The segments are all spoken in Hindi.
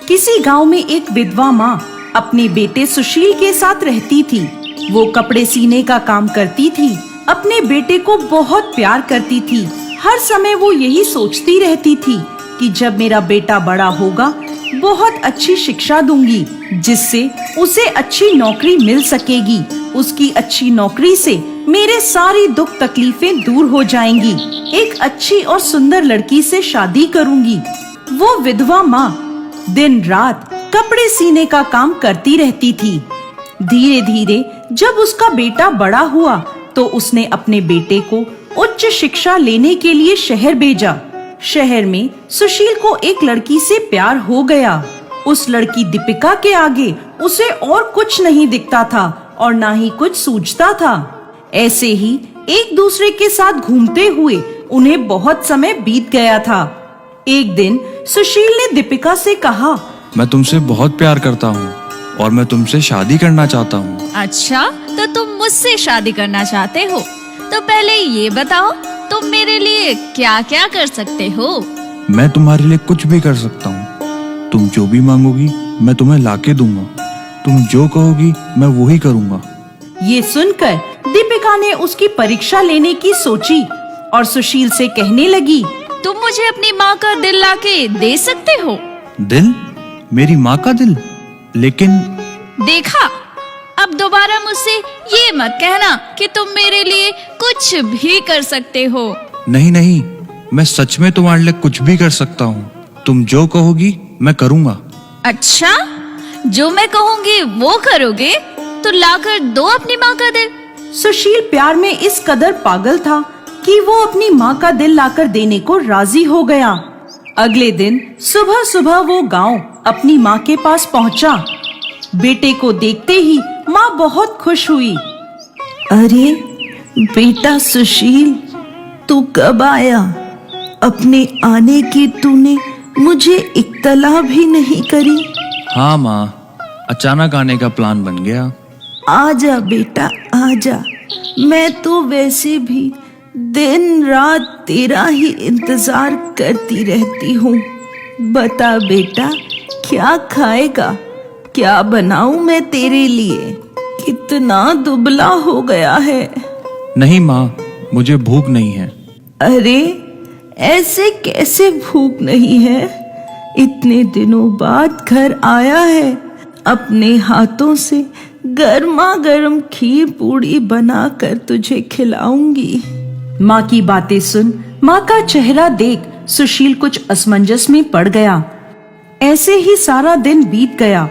किसी गांव में एक विधवा माँ अपने बेटे सुशील के साथ रहती थी। वो कपड़े सीने का काम करती थी, अपने बेटे को बहुत प्यार करती थी। हर समय वो यही सोचती रहती थी कि जब मेरा बेटा बड़ा होगा बहुत अच्छी शिक्षा दूंगी, जिससे उसे अच्छी नौकरी मिल सकेगी। उसकी अच्छी नौकरी से मेरे सारी दुख तकलीफें दूर हो जाएंगी। एक अच्छी और सुंदर लड़की से शादी करूंगी। वो विधवा माँ दिन रात कपड़े सीने का काम करती रहती थी। धीरे धीरे जब उसका बेटा बड़ा हुआ तो उसने अपने बेटे को उच्च शिक्षा लेने के लिए शहर भेजा। शहर में सुशील को एक लड़की से प्यार हो गया। उस लड़की दीपिका के आगे उसे और कुछ नहीं दिखता था और ना ही कुछ सूझता था। ऐसे ही एक दूसरे के साथ घूमते हुए उन्हें बहुत समय बीत गया था। एक दिन सुशील ने दीपिका से कहा, मैं तुमसे बहुत प्यार करता हूँ और मैं तुमसे शादी करना चाहता हूँ। अच्छा, तो तुम मुझसे शादी करना चाहते हो? तो पहले ये बताओ, तुम मेरे लिए क्या क्या कर सकते हो? मैं तुम्हारे लिए कुछ भी कर सकता हूँ। तुम जो भी मांगोगी मैं तुम्हें लाके दूंगा। तुम जो कहोगी मैं वही करूँगा। ये सुनकर दीपिका ने उसकी परीक्षा लेने की सोची और सुशील से कहने लगी, तुम मुझे अपनी माँ का दिल लाके दे सकते हो? दिल? मेरी माँ का दिल? लेकिन देखा, अब दोबारा मुझसे ये मत कहना कि तुम मेरे लिए कुछ भी कर सकते हो। नहीं नहीं, मैं सच में तुम्हारे लिए कुछ भी कर सकता हूँ। तुम जो कहोगी मैं करूँगा। अच्छा, जो मैं कहूँगी वो करोगे? तो लाकर दो अपनी माँ का दिल। सुशील प्यार में इस कदर पागल था कि वो अपनी माँ का दिल लाकर देने को राजी हो गया। अगले दिन सुबह सुबह वो गांव अपनी माँ के पास पहुँचा। बेटे को देखते ही माँ बहुत खुश हुई। अरे बेटा सुशील, तू कब आया? अपने आने की तूने मुझे इत्तला भी नहीं करी। हाँ माँ, अचानक आने का प्लान बन गया। आजा बेटा आजा, मैं तो वैसे भी दिन रात तेरा ही इंतजार करती रहती हूँ। बता बेटा, क्या खाएगा? क्या बनाऊं मैं तेरे लिए? कितना दुबला हो गया है। नहीं माँ, मुझे भूख नहीं है। अरे ऐसे कैसे भूख नहीं है? इतने दिनों बाद घर आया है। अपने हाथों से गर्मा गर्म खीर पूड़ी बनाकर तुझे खिलाऊंगी। माँ की बातें सुन माँ का चेहरा देख सुशील कुछ असमंजस में पड़ गया। ऐसे ही सारा दिन बीत गया।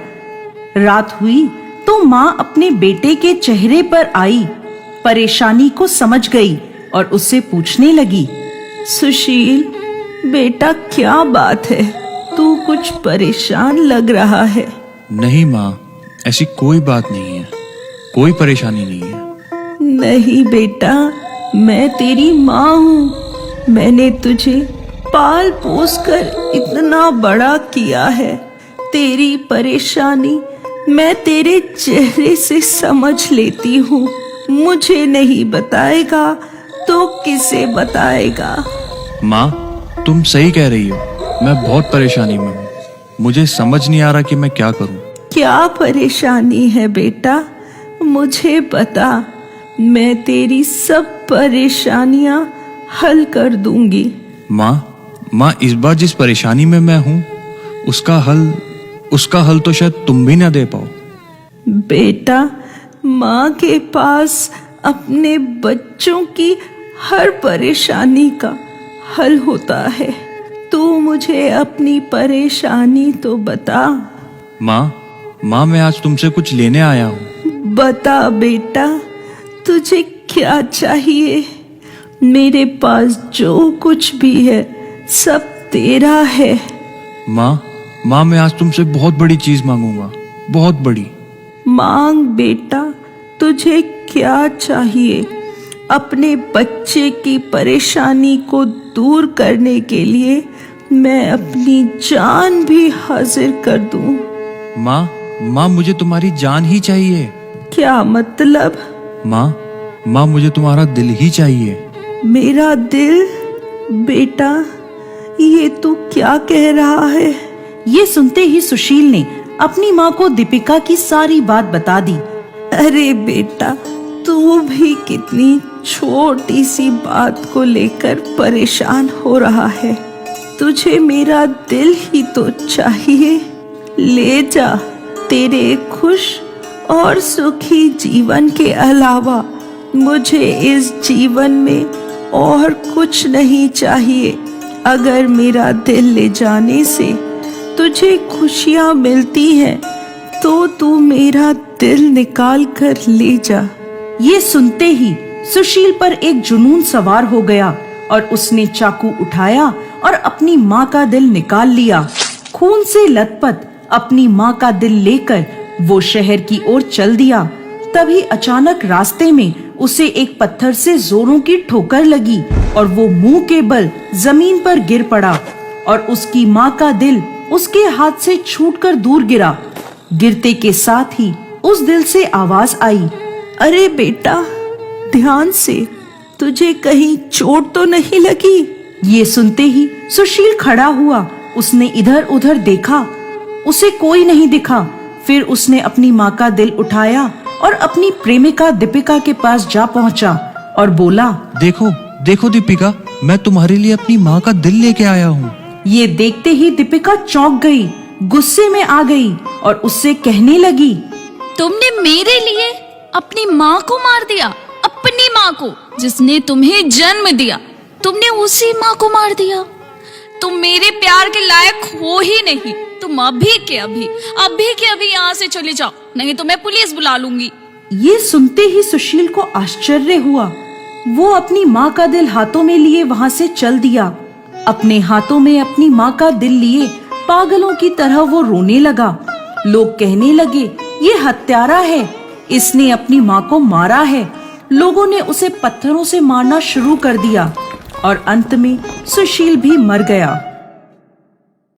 रात हुई तो माँ अपने बेटे के चेहरे पर आई परेशानी को समझ गई और उससे पूछने लगी, सुशील बेटा, क्या बात है? तू कुछ परेशान लग रहा है। नहीं माँ, ऐसी कोई बात नहीं है, कोई परेशानी नहीं है। नहीं बेटा, मैं तेरी माँ हूँ। मैंने तुझे पाल पोस कर इतना बड़ा किया है। तेरी परेशानी मैं तेरे चेहरे से समझ लेती हूँ। मुझे नहीं बताएगा तो किसे बताएगा? माँ, तुम सही कह रही हो। मैं बहुत परेशानी में हूँ। मुझे समझ नहीं आ रहा कि मैं क्या करूँ। क्या परेशानी है बेटा? मुझे बता, मैं तेरी सब परेशानियां हल कर दूंगी। माँ, इस बार जिस परेशानी में मैं हूँ उसका हल तो शायद तुम भी ना दे पाओ। बेटा, माँ के पास अपने बच्चों की हर परेशानी का हल होता है। तू मुझे अपनी परेशानी तो बता। माँ, मैं आज तुमसे कुछ लेने आया हूँ। बता बेटा, तुझे क्या चाहिए? मेरे पास जो कुछ भी है सब तेरा है। माँ, मैं आज तुमसे बहुत बड़ी चीज मांगूंगा, बहुत बड़ी। मांग बेटा, तुझे क्या चाहिए? अपने बच्चे की परेशानी को दूर करने के लिए मैं अपनी जान भी हाजिर कर दूं। माँ, मुझे तुम्हारी जान ही चाहिए। क्या मतलब? माँ, मुझे तुम्हारा दिल ही चाहिए। मेरा दिल? बेटा, ये तू क्या कह रहा है? ये सुनते ही सुशील ने अपनी माँ को दीपिका की सारी बात बता दी। अरे बेटा, तू भी कितनी छोटी सी बात को लेकर परेशान हो रहा है। तुझे मेरा दिल ही तो चाहिए। ले जा, तेरे खुश और सुखी जीवन के अलावा मुझे इस जीवन में और कुछ नहीं चाहिए। अगर मेरा दिल ले जाने से तुझे खुशियां मिलती हैं, तो तू मेरा दिल निकाल कर ले जा। ये सुनते ही सुशील पर एक जुनून सवार हो गया और उसने चाकू उठाया और अपनी माँ का दिल निकाल लिया। खून से लथपथ अपनी माँ का दिल लेकर वो शहर की ओर चल दिया। तभी अचानक रास्ते में उसे एक पत्थर से जोरों की ठोकर लगी और वो मुंह के बल जमीन पर गिर पड़ा और उसकी माँ का दिल उसके हाथ से छूटकर दूर गिरा। गिरते के साथ ही उस दिल से आवाज आई, अरे बेटा, ध्यान से, तुझे कहीं चोट तो नहीं लगी? ये सुनते ही सुशील खड़ा हुआ। उसने इधर उधर देखा, उसे कोई नहीं दिखा। फिर उसने अपनी माँ का दिल उठाया और अपनी प्रेमिका दीपिका के पास जा पहुंचा और बोला, देखो देखो दीपिका, मैं तुम्हारे लिए अपनी माँ का दिल लेके आया हूँ। ये देखते ही दीपिका चौंक गई, गुस्से में आ गई और उससे कहने लगी, तुमने मेरे लिए अपनी माँ को मार दिया, अपनी माँ को जिसने तुम्हें जन्म दिया। तुमने उसी माँ को मार दिया। तुम मेरे प्यार के लायक हो ही नहीं। तुम अभी के अभी यहाँ से चले जाओ, नहीं तो मैं पुलिस बुला लूंगी। ये सुनते ही सुशील को आश्चर्य हुआ। वो अपनी माँ का दिल हाथों में लिए वहाँ से चल दिया। अपने हाथों में अपनी माँ का दिल लिए पागलों की तरह वो रोने लगा। लोग कहने लगे, ये हत्यारा है, इसने अपनी माँ को मारा है। लोगों ने उसे पत्थरों से मारना शुरू कर दिया और अंत में सुशील भी मर गया।